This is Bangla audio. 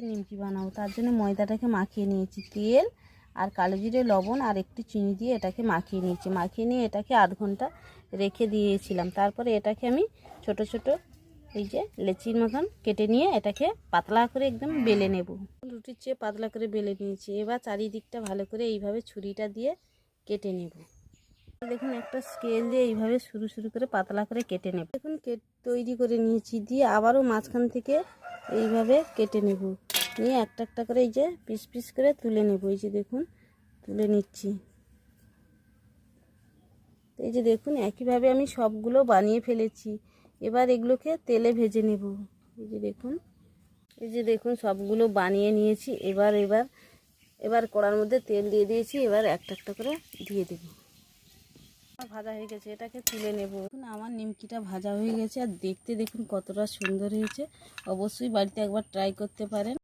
নিমকি বানাবো, তার জন্য ময়দাটাকে মাখিয়ে নিয়েছি, তেল আর কালো জিরে, লবণ আর একটু চিনি দিয়ে এটাকে মাখিয়ে নিয়েছি। মাখিয়ে নিয়ে এটাকে আধ ঘন্টা রেখে দিয়েছিলাম। তারপরে এটাকে আমি ছোট ছোট এই যে লেচির মতন কেটে নিয়ে এটাকে পাতলা করে একদম বেলে নেব। রুটির চেয়ে পাতলা করে বেলে নিয়েছি। এবার চারিদিকটা ভালো করে এইভাবে ছুরিটা দিয়ে কেটে নেব। দেখুন একটা স্কেল দিয়ে এইভাবে সরু সরু করে পাতলা করে কেটে নেব। দেখুন তৈরি করে নিয়েছি, দিয়ে আবারও মাঝখান থেকে এইভাবে কেটে নেব। নিয়ে একটা একটা করে এই যে পিস পিস করে তুলে নেব। এই যে দেখুন তুলে নিচ্ছি। এই যে দেখুন একইভাবে আমি সবগুলো বানিয়ে ফেলেছি। এবার এগুলোকে তেলে ভেজে নেব। এই যে দেখুন সবগুলো বানিয়ে নিয়েছি। এবার কড়ার মধ্যে তেল দিয়ে দিয়েছি। এবার একটা একটা করে দিয়ে দেব। ভাজা হয়ে গেছে, এটাকে তুলে নেব। দেখুন আমার নিমকিটা ভাজা হয়ে গেছে, আর দেখতে দেখুন কতটা সুন্দর হয়েছে। অবশ্যই বাড়িতে একবার ট্রাই করতে পারেন।